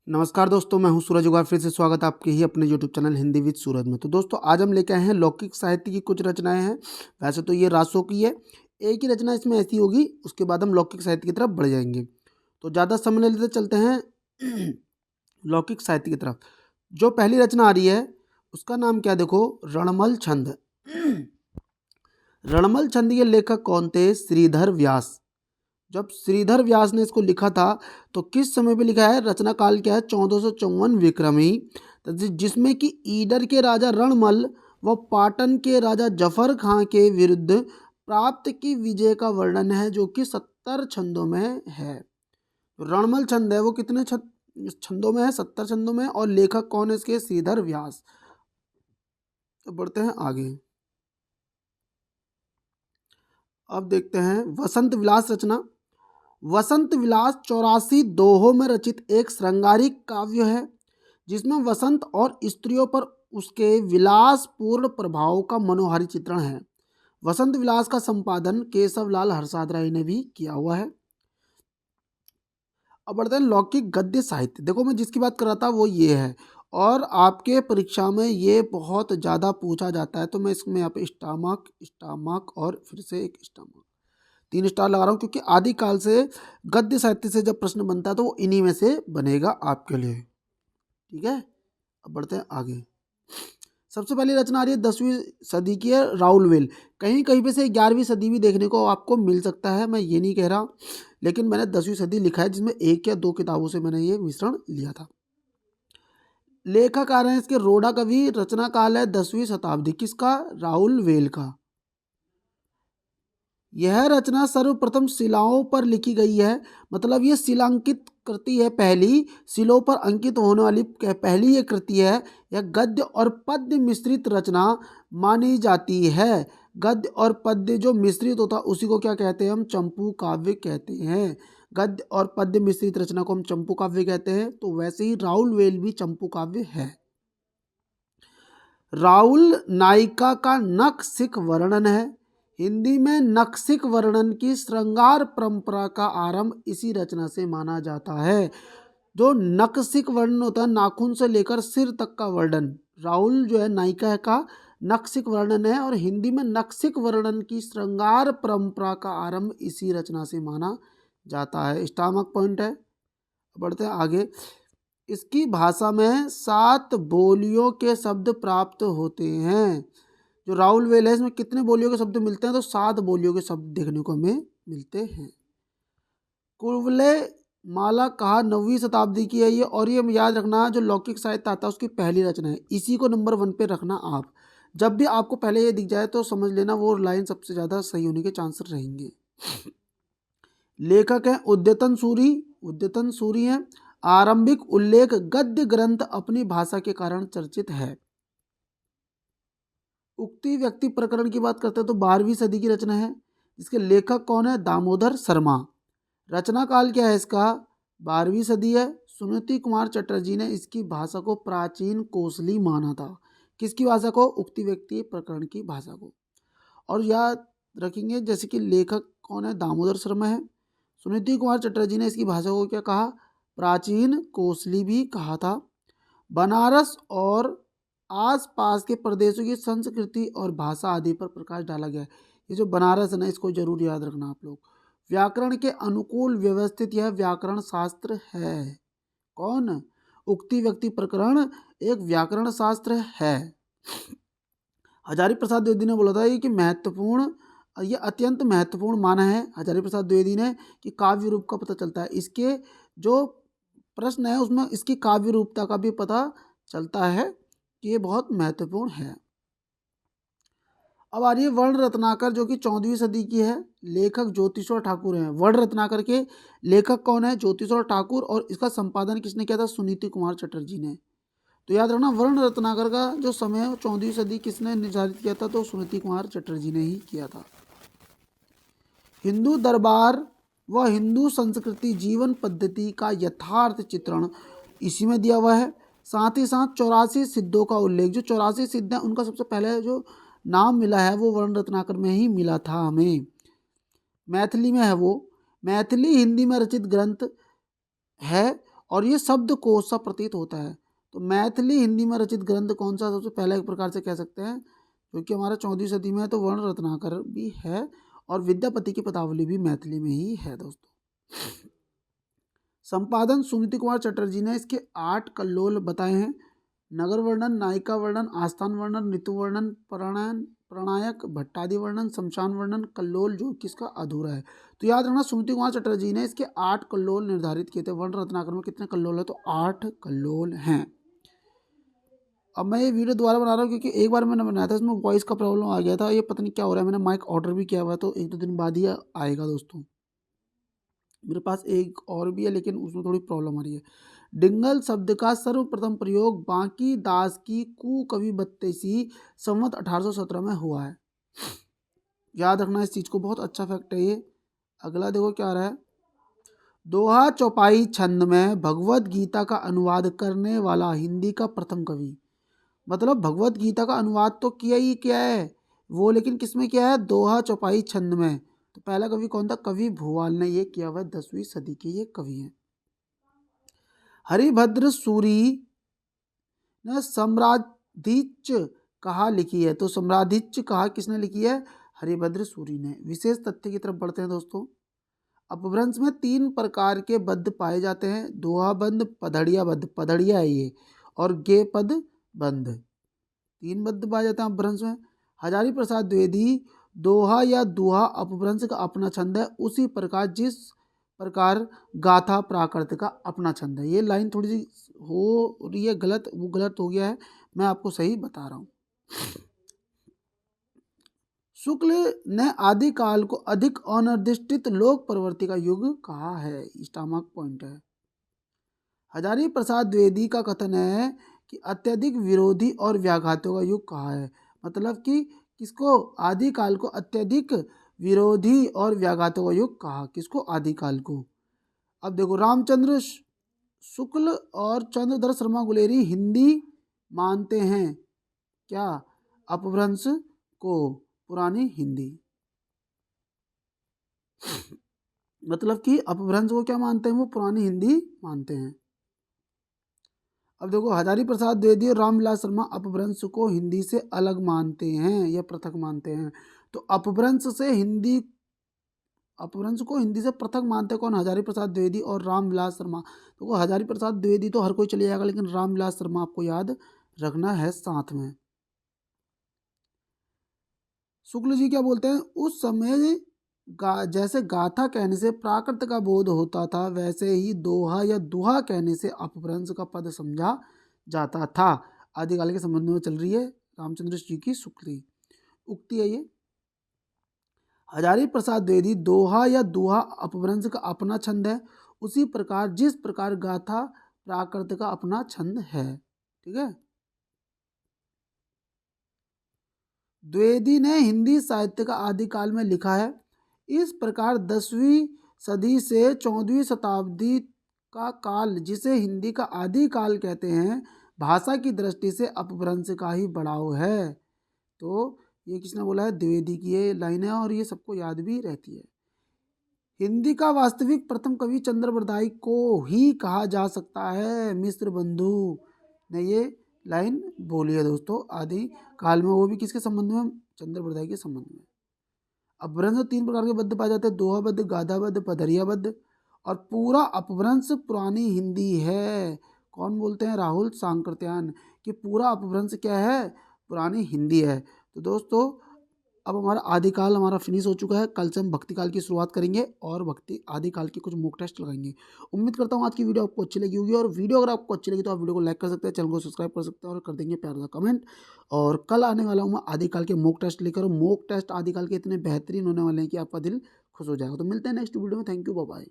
नमस्कार दोस्तों, मैं हूं सूरज उगार। फिर से स्वागत है आपके ही अपने यूट्यूब चैनल हिंदी विद सूरज में। तो दोस्तों, आज हम लेके आए हैं लौकिक साहित्य की कुछ रचनाएं हैं। वैसे तो ये रासों की है, एक ही रचना इसमें ऐसी होगी, उसके बाद हम लौकिक साहित्य की तरफ बढ़ जाएंगे। तो ज़्यादा समय नहीं लेते, चलते हैं लौकिक साहित्य की तरफ। जो पहली रचना आ रही है उसका नाम क्या, देखो, रणमल छंद। रणमल छंद के लेखक कौन थे? श्रीधर व्यास। जब श्रीधर व्यास ने इसको लिखा था तो किस समय पे लिखा है? रचना काल क्या है? 1454 विक्रमी, तो जिसमें कि ईडर के राजा रणमल व पाटन के राजा जफर खां के विरुद्ध प्राप्त की विजय का वर्णन है, जो कि 70 छंदों में है। रणमल छंद है वो कितने छंदों में है? 70 छंदों में है। और लेखक कौन है इसके? श्रीधर व्यास। तो बढ़ते हैं आगे। अब देखते हैं वसंत विलास रचना। वसंत विलास 84 दोहों में रचित एक श्रृंगारिक काव्य है, जिसमें वसंत और स्त्रियों पर उसके विलासपूर्ण प्रभाव का मनोहारी चित्रण है। वसंत विलास का संपादन केशवलाल हरसाद राय ने भी किया हुआ है। अब बढ़ते हैं लौकिक गद्य साहित्य। देखो, मैं जिसकी बात कर रहा था वो ये है, और आपके परीक्षा में ये बहुत ज़्यादा पूछा जाता है। तो मैं इसमें यहाँ पे स्टामक स्टामक और फिर से एक स्टामक 3 स्टार लगा रहा हूँ, क्योंकि आदिकाल से गद्य साहित्य से जब प्रश्न बनता है तो वो इन्हीं में से बनेगा आपके लिए। ठीक है, अब बढ़ते हैं आगे। सबसे पहली रचना आ रही है 10वीं सदी की है, राउलवेल। कहीं कहीं पे से 11वीं सदी भी देखने को आपको मिल सकता है, मैं ये नहीं कह रहा, लेकिन मैंने 10वीं सदी लिखा है, जिसमें 1 या 2 किताबों से मैंने ये मिश्रण लिया था। लेखक आ रहे हैं इसके रोडा कवि। रचना काल है 10वीं शताब्दी। किसका? राउलवेल का। यह रचना सर्वप्रथम शिलाओं पर लिखी गई है, मतलब ये शिलांकित कृति है, पहली शिलाओं पर अंकित होने वाली पहली ये कृति है। यह गद्य और पद्य मिश्रित रचना मानी जाती है। गद्य और पद्य जो मिश्रित होता है उसी को क्या कहते हैं? हम चंपू काव्य कहते हैं। गद्य और पद्य मिश्रित रचना को हम चंपू काव्य कहते हैं। तो वैसे ही राउलवेल भी चंपू काव्य है। राउल नायिका का नखशिख वर्णन है। हिंदी में नखशिख वर्णन की श्रृंगार परंपरा का आरंभ इसी रचना से माना जाता है। जो नखशिख वर्णन होता है, नाखून से लेकर सिर तक का वर्णन, राहुल जो है नायिका का नखशिख वर्णन है, और हिंदी में नखशिख वर्णन की श्रृंगार परंपरा का आरंभ इसी रचना से माना जाता है। स्टामक पॉइंट है। बढ़ते हैं आगे। इसकी भाषा में 7 बोलियों के शब्द प्राप्त होते हैं। जो राउलवेल है इसमें कितने बोलियों के शब्द मिलते हैं? तो 7 बोलियों के शब्द देखने को हमें मिलते हैं। कुवलय माला कहा 9वीं शताब्दी की है ये, और ये याद रखना, जो लौकिक साहित्य आता है उसकी पहली रचना है। इसी को नंबर 1 पे रखना आप। जब भी आपको पहले ये दिख जाए तो समझ लेना वो लाइन सबसे ज़्यादा सही होने के चांसेस रहेंगे। लेखक है उद्यतन सूरी। उद्यतन सूरी हैं। आरंभिक उल्लेख गद्य ग्रंथ अपनी भाषा के कारण चर्चित है। उक्ति व्यक्ति प्रकरण की बात करते हैं तो 12वीं सदी की रचना है। इसके लेखक कौन है? दामोदर शर्मा। रचना काल क्या है इसका? 12वीं सदी है। सुनीति कुमार चटर्जी ने इसकी भाषा को प्राचीन कोसली माना था। किसकी भाषा को? उक्ति व्यक्ति प्रकरण की भाषा को। और याद रखेंगे जैसे कि लेखक कौन है? दामोदर शर्मा है। सुनीति कुमार चटर्जी ने इसकी भाषा को क्या कहा? प्राचीन कोसली भी कहा था। बनारस और आसपास के प्रदेशों की संस्कृति और भाषा आदि पर प्रकाश डाला गया है। ये जो बनारस है ना, इसको जरूर याद रखना आप लोग। व्याकरण के अनुकूल व्यवस्थित यह व्याकरण शास्त्र है। कौन? उक्ति व्यक्ति प्रकरण एक व्याकरण शास्त्र है। हजारी प्रसाद द्विवेदी ने बोला था ये कि महत्वपूर्ण, ये अत्यंत महत्वपूर्ण माना है हजारी प्रसाद द्विवेदी ने, कि काव्य रूप का पता चलता है। इसके जो प्रश्न है उसमें इसकी काव्य रूपता का भी पता चलता है कि ये बहुत महत्वपूर्ण है। अब आ रही है वर्ण रत्नाकर, जो कि 14वीं सदी की है। लेखक ज्योतिषवर ठाकुर हैं। वर्ण रत्नाकर के लेखक कौन है? ज्योतिषवर ठाकुर। और इसका संपादन किसने किया था? सुनीति कुमार चटर्जी ने। तो याद रखना, वर्ण रत्नाकर का जो समय है 14वीं सदी किसने निर्धारित किया था? तो सुनीति कुमार चटर्जी ने ही किया था। हिंदू दरबार व हिंदू संस्कृति जीवन पद्धति का यथार्थ चित्रण इसी में दिया हुआ है। साथ ही साथ 84 सिद्धों का उल्लेख, जो 84 सिद्ध हैं उनका सबसे पहले जो नाम मिला है वो वर्ण रत्नाकर में ही मिला था हमें। मैथिली में है वो। मैथिली हिंदी में रचित ग्रंथ है, और ये शब्दकोश सा प्रतीत होता है। तो मैथिली हिंदी में रचित ग्रंथ कौन सा सबसे पहला एक प्रकार से कह सकते हैं, क्योंकि हमारा 14वीं सदी में है तो वर्ण रत्नाकर भी है और विद्यापति की पदावली भी मैथिली में ही है दोस्तों। संपादन सुनीति कुमार चटर्जी ने इसके 8 कल्लोल बताए हैं। नगर वर्णन, नायिका वर्णन, आस्थान वर्णन, ऋतु वर्णन, प्रणायक, भट्टादि वर्णन, शमशान वर्णन, कल्लोल जो किसका अधूरा है। तो याद रखना सुनीति कुमार चटर्जी ने इसके 8 कल्लोल निर्धारित किए थे। वर्ण रत्नाकर में कितने कल्लोल है, तो 8 कल्लोल हैं। अब मैं ये वीडियो दोबारा बना रहा हूँ क्योंकि एक बार मैंने बनाया था, इसमें वॉइस का प्रॉब्लम आ गया था। ये पता नहीं क्या हो रहा है, मैंने माइक ऑर्डर भी किया हुआ है तो 1-2 दिन बाद ही आएगा दोस्तों। मेरे पास एक और भी है लेकिन उसमें थोड़ी प्रॉब्लम आ रही है। डिंगल शब्द का सर्वप्रथम प्रयोग बांकी दास की कु-कवि बत्तीसी संवत 1817 में हुआ है। याद रखना इस चीज़ को, बहुत अच्छा फैक्ट है ये। अगला देखो क्या आ रहा है। दोहा चौपाई छंद में भगवत गीता का अनुवाद करने वाला हिंदी का प्रथम कवि। मतलब भगवत गीता का अनुवाद तो किया ही क्या है वो, लेकिन किस में किया है, दोहा चौपाई छंद में। तो पहला कवि कौन था, कवि भूवाल ने ये किया हुआ, 10वीं सदी के ये कवि हैं। हरिभद्र सूरी ने सम्राधिच कहा लिखी है। तो सम्राधिच कहा किसने लिखी है, हरिभद्र सूरी ने। विशेष तथ्य की तरफ बढ़ते हैं दोस्तों। अपभ्रंश में 3 प्रकार के बद्ध पाए जाते हैं, दोहा बंद, पधड़िया बद्ध, पधड़िया है ये, और गे पद बंध। 3 बद्ध पाए जाते हैं अपभ्रंश में। हजारी प्रसाद द्विवेदी, दोहा या दुहा अपभ्रंश का अपना छंद है, उसी प्रकार जिस प्रकार गाथा प्राकृत का अपना छंद है। ये लाइन थोड़ी सी हो रही है गलत, वो गलत हो गया है, मैं आपको सही बता रहा हूँ। शुक्ल ने आदिकाल को अधिक अनिर्दिष्टित लोक प्रवृत्ति का युग कहा है, स्टमक पॉइंट है। हजारी प्रसाद द्विवेदी का कथन है कि अत्यधिक विरोधी और व्याघातों का युग कहा है। मतलब कि किसको, आदिकाल को अत्यधिक विरोधी और व्याघातों का युग कहा, किसको, आदिकाल को। अब देखो, रामचंद्र शुक्ल और चंद्रधर शर्मा गुलेरी हिंदी मानते हैं क्या, अपभ्रंश को पुरानी हिंदी। मतलब कि अपभ्रंश को क्या मानते हैं, वो पुरानी हिंदी मानते हैं। अब देखो, हजारी प्रसाद द्विवेदी और रामविलास शर्मा अपभ्रंश को हिंदी से अलग मानते हैं या पृथक मानते हैं। तो अपभ्रंश को हिंदी से पृथक मानते कौन, हजारी प्रसाद द्विवेदी और रामविलास शर्मा। तो हजारी प्रसाद द्विवेदी तो हर कोई चले जाएगा, लेकिन रामविलास शर्मा आपको याद रखना है साथ में। शुक्ल जी क्या बोलते हैं, उस समय जैसे गाथा कहने से प्राकृत का बोध होता था, वैसे ही दोहा या दुहा कहने से अपभ्रंश का पद समझा जाता था। आदिकाल के संबंध में चल रही है रामचंद्र जी की शुक्ली उक्ति है ये। हजारी प्रसाद द्विवेदी, दोहा या दुहा अपभ्रंश का अपना छंद है, उसी प्रकार जिस प्रकार गाथा प्राकृत का अपना छंद है। ठीक है। द्विवेदी ने हिंदी साहित्य का आदिकाल में लिखा है। इस प्रकार 10वीं सदी से 14वीं शताब्दी का काल, जिसे हिंदी का आदिकाल कहते हैं, भाषा की दृष्टि से अपभ्रंश का ही बढ़ाव है। तो ये किसने बोला है, द्विवेदी की ये लाइन है और ये सबको याद भी रहती है। हिंदी का वास्तविक प्रथम कवि चंद्रबरदाई को ही कहा जा सकता है, मिश्र बंधु ने ये लाइन बोली है दोस्तों आदि काल में, वो भी किसके संबंध में, चंद्रबरदाई के संबंध में। अपभ्रंश 3 प्रकार के बद्ध पाए जाते हैं, दोहा बद्ध, गाथा बद्ध, पधरिया बद्ध। और पूरा अपभ्रंश पुरानी हिंदी है। कौन बोलते हैं, राहुल सांकृत्यायन, कि पूरा अपभ्रंश क्या है, पुरानी हिंदी है। तो दोस्तों अब हमारा आदिकाल हमारा फिनिश हो चुका है। कल से हम भक्ति काल की शुरुआत करेंगे और भक्ति आदिकाल के कुछ मॉक टेस्ट लगाएंगे। उम्मीद करता हूँ आज की वीडियो आपको अच्छी लगी होगी, और वीडियो अगर आपको अच्छी लगी तो आप वीडियो को लाइक कर सकते हैं, चैनल को सब्सक्राइब कर सकते हैं और कर देंगे प्यार सा कमेंट। और कल आने वाला हूँ मैं आदिकाल के मॉक टेस्ट लेकर। मॉक टेस्ट आदिकाल के इतने बेहतरीन होने वाले हैं कि आपका दिल खुश हो जाएगा। तो मिलते हैं नेक्स्ट वीडियो में। Thank you, bye bye.